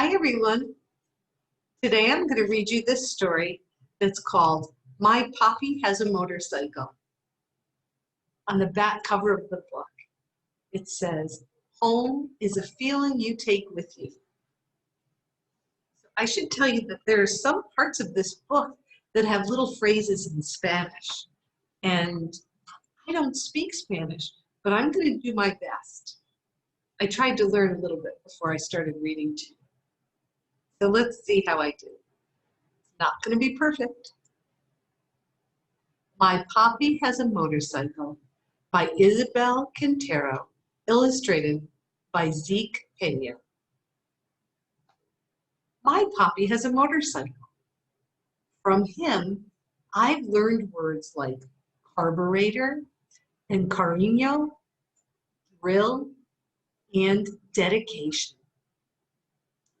Hi everyone. Today I'm going to read you this story that's called My Papi Has a Motorcycle. On the back cover of the book, it says, "Home is a feeling you take with you." I should tell you that there are some parts of this book that have little phrases in Spanish, and I don't speak Spanish, but I'm going to do my best. I tried to learn a little bit before I started reading to you. So let's see how I do. It's not going to be perfect. My Papi Has a Motorcycle by Isabel Quintero, illustrated by Zeke, Pena. My Papi has a motorcycle. From him, I've learned words like carburetor and cariño, thrill, and dedication.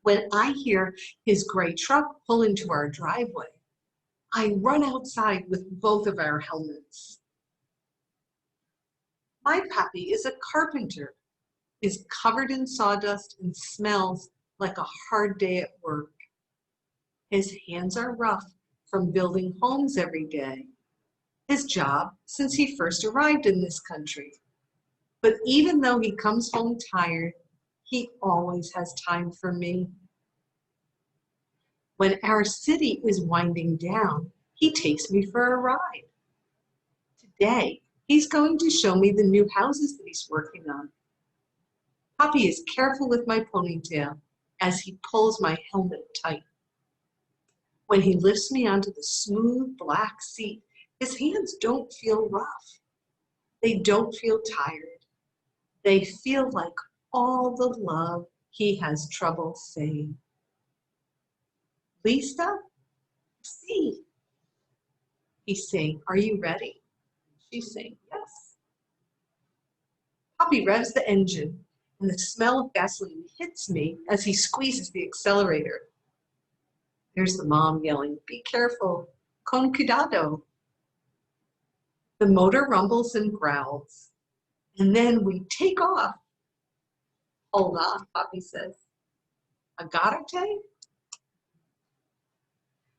When I hear his gray truck pull into our driveway, I run outside with both of our helmets. My Papi is a carpenter, is covered in sawdust and smells like a hard day at work. His hands are rough from building homes every day, his job since he first arrived in this country. But even though he comes home tired, he always has time for me. When our city is winding down, he takes me for a ride. Today, he's going to show me the new houses that he's working on. Papi is careful with my ponytail as he pulls my helmet tight. When he lifts me onto the smooth black seat, his hands don't feel rough. They don't feel tired. They feel like all the love he has trouble saying. Lisa, see. He's saying, "Are you ready?" She's saying, "Yes." Papi revs the engine, and the smell of gasoline hits me as he squeezes the accelerator. There's the mom yelling, "Be careful, con cuidado." The motor rumbles and growls, and then we take off. "Hold on," Papi says. "Agarrate?"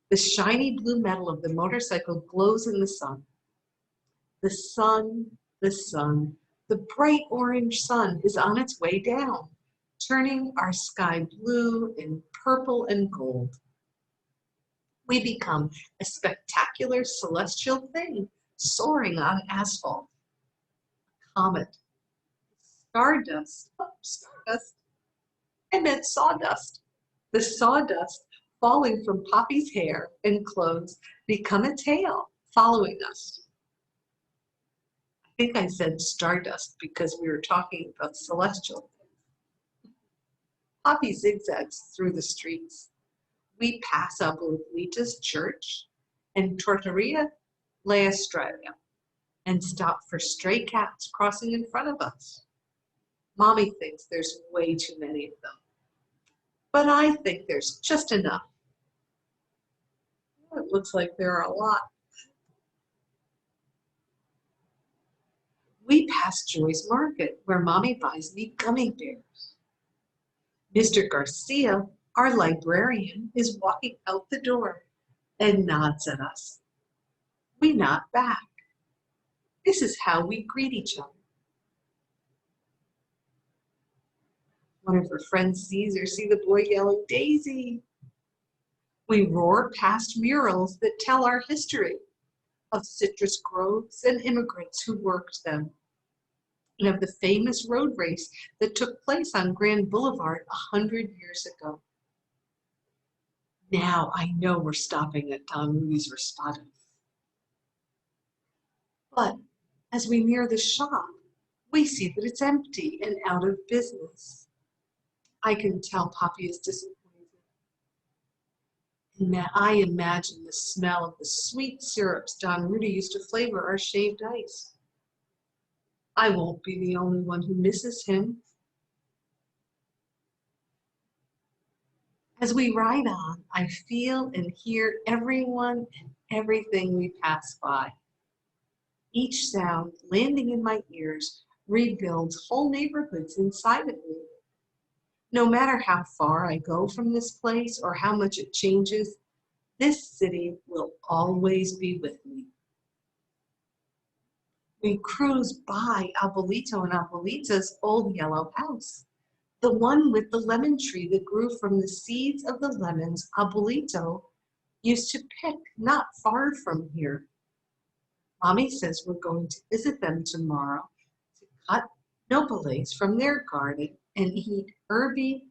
The shiny blue metal of the motorcycle glows in the sun. The sun, the bright orange sun is on its way down, turning our sky blue and purple and gold. We become a spectacular celestial thing soaring on asphalt. A comet. Stardust. Oh, stardust. I meant sawdust. The sawdust falling from Papi's hair and clothes become a tail following us. I think I said stardust because we were talking about celestial things. Papi zigzags through the streets. We pass Abuelita's church and Torteria La Estrella and stop for stray cats crossing in front of us. Mommy thinks there's way too many of them, but I think there's just enough. It looks like there are a lot. We pass Joy's Market, where Mommy buys me gummy bears. Mr. Garcia, our librarian, is walking out the door and nods at us. We nod back. This is how we greet each other. One of her friends sees her see the boy yelling, "Daisy!" We roar past murals that tell our history of citrus groves and immigrants who worked them, and of the famous road race that took place on Grand Boulevard 100 years ago. Now I know we're stopping at Don Ruiz Raspados. But as we near the shop, we see that it's empty and out of business. I can tell Papi is disappointed. And I imagine the smell of the sweet syrups Don Rudy used to flavor our shaved ice. I won't be the only one who misses him. As we ride on, I feel and hear everyone and everything we pass by. Each sound landing in my ears rebuilds whole neighborhoods inside of me. No matter how far I go from this place or how much it changes, this city will always be with me. We cruise by Abuelito and Abuelita's old yellow house, the one with the lemon tree that grew from the seeds of the lemons Abuelito used to pick not far from here. Mommy says we're going to visit them tomorrow to cut nopales from their garden and eat herby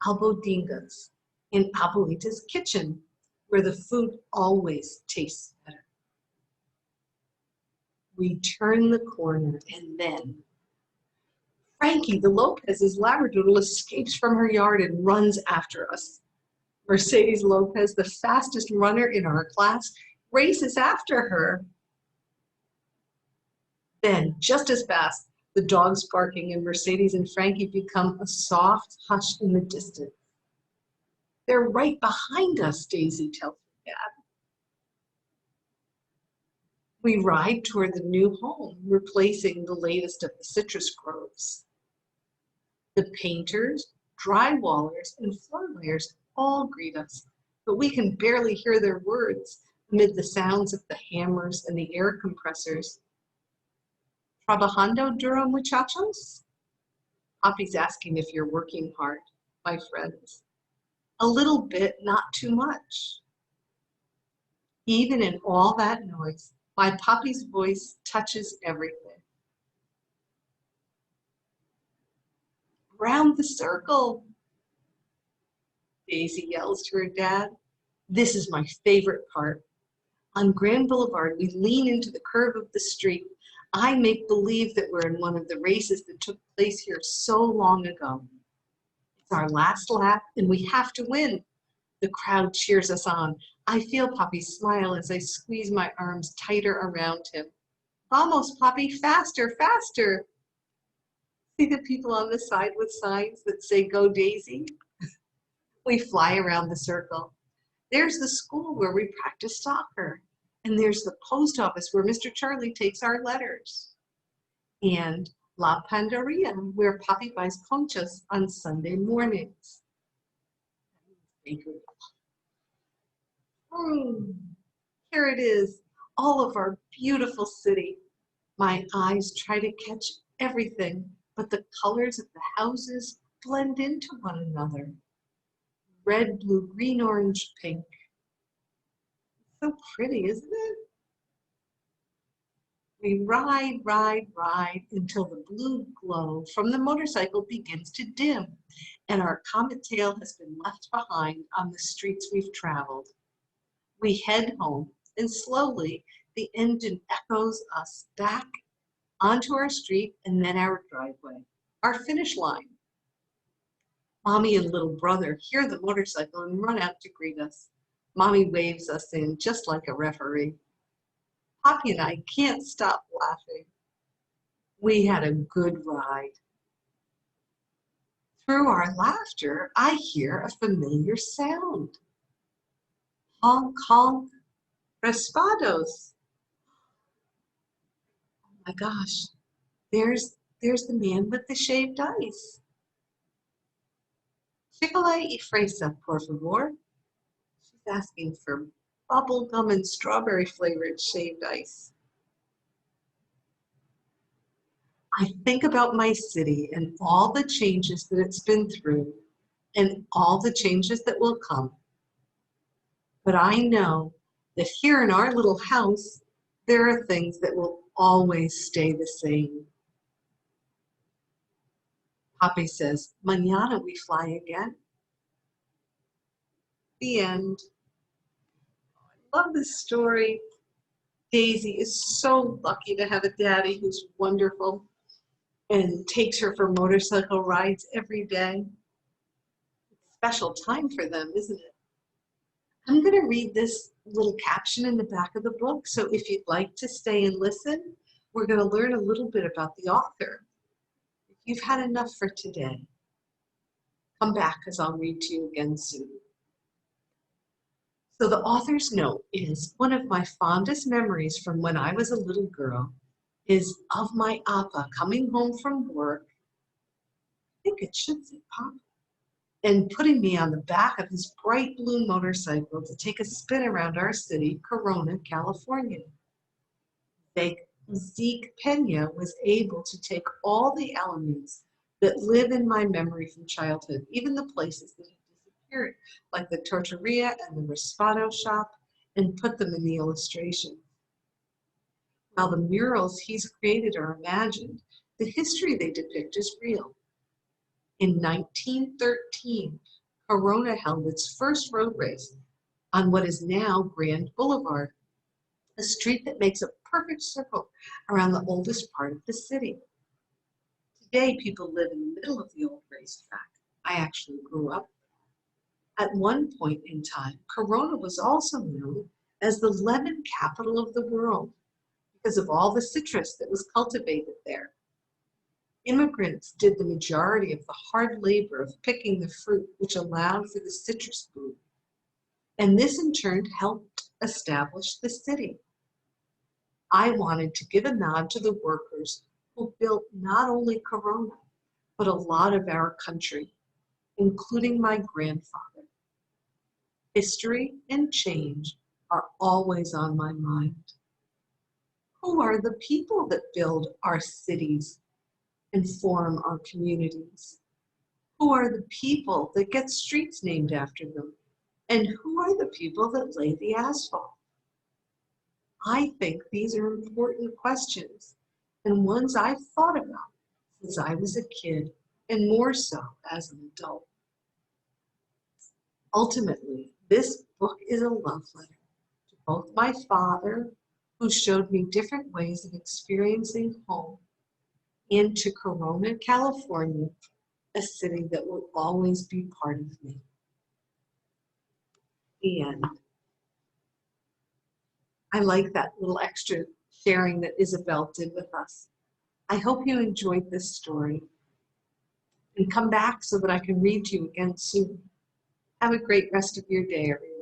albodingas in Abuelita's kitchen, where the food always tastes better. We turn the corner and then Frankie, the Lopez's Labradoodle, escapes from her yard and runs after us. Mercedes Lopez, the fastest runner in our class, races after her. Then, just as fast, the dogs barking and Mercedes and Frankie become a soft hush in the distance. They're right behind us, Daisy tells me, Dad. We ride toward the new home, replacing the latest of the citrus groves. The painters, drywallers, and floor layers all greet us, but we can barely hear their words amid the sounds of the hammers and the air compressors. Trabajando duro, muchachos? Papi's asking if you're working hard, my friends. A little bit, not too much. Even in all that noise, my Papi's voice touches everything. Round the circle, Daisy yells to her dad. This is my favorite part. On Grand Boulevard, we lean into the curve of the street. I make believe that we're in one of the races that took place here so long ago. It's our last lap, and we have to win. The crowd cheers us on. I feel Papi smile as I squeeze my arms tighter around him. Vamos, Papi, faster, faster. See the people on the side with signs that say, Go Daisy? We fly around the circle. There's the school where we practice soccer. And there's the post office where Mr. Charlie takes our letters. And La Panderia, where Papi buys conchas on Sunday mornings. Here it is, all of our beautiful city. My eyes try to catch everything, but the colors of the houses blend into one another. Red, blue, green, orange, pink. So pretty, isn't it? We ride, ride, ride until the blue glow from the motorcycle begins to dim and our comet tail has been left behind on the streets we've traveled. We head home and slowly the engine echoes us back onto our street and then our driveway, our finish line. Mommy and little brother hear the motorcycle and run out to greet us. Mommy waves us in just like a referee. Papi and I can't stop laughing. We had a good ride. Through our laughter, I hear a familiar sound. Honk, honk, raspados. Oh my gosh, there's the man with the shaved ice. Chocolate y fresa, por favor. She's asking for bubble gum and strawberry flavored shaved ice. I think about my city and all the changes that it's been through and all the changes that will come. But I know that here in our little house, there are things that will always stay the same. Papi says, mañana we fly again. The end. I love this story. Daisy is so lucky to have a daddy who's wonderful and takes her for motorcycle rides every day. It's a special time for them, isn't it? I'm going to read this little caption in the back of the book, so if you'd like to stay and listen, we're going to learn a little bit about the author. If you've had enough for today, come back because I'll read to you again soon. So the author's note is, one of my fondest memories from when I was a little girl is of my Appa coming home from work. I think it should say Papa. and putting me on the back of his bright blue motorcycle to take a spin around our city, Corona, California. Zeke Pena was able to take all the elements that live in my memory from childhood, even the places that have disappeared, like the tortilleria and the raspado shop, and put them in the illustration. While the murals he's created are imagined, the history they depict is real. In 1913, Corona held its first road race on what is now Grand Boulevard, a street that makes a perfect circle around the oldest part of the city. Today, people live in the middle of the old racetrack. I actually grew up there. At one point in time, Corona was also known as the lemon capital of the world because of all the citrus that was cultivated there. Immigrants did the majority of the hard labor of picking the fruit, which allowed for the citrus boom. And this in turn helped establish the city. I wanted to give a nod to the workers who built not only Corona, but a lot of our country, including my grandfather. History and change are always on my mind. Who are the people that build our cities and form our communities? Who are the people that get streets named after them? And who are the people that lay the asphalt? I think these are important questions and ones I've thought about since I was a kid and more so as an adult. Ultimately, this book is a love letter to both my father, who showed me different ways of experiencing home, and to Corona, California, a city that will always be part of me. The end. I like that little extra sharing that Isabel did with us. I hope you enjoyed this story and come back so that I can read to you again soon. Have a great rest of your day, everyone.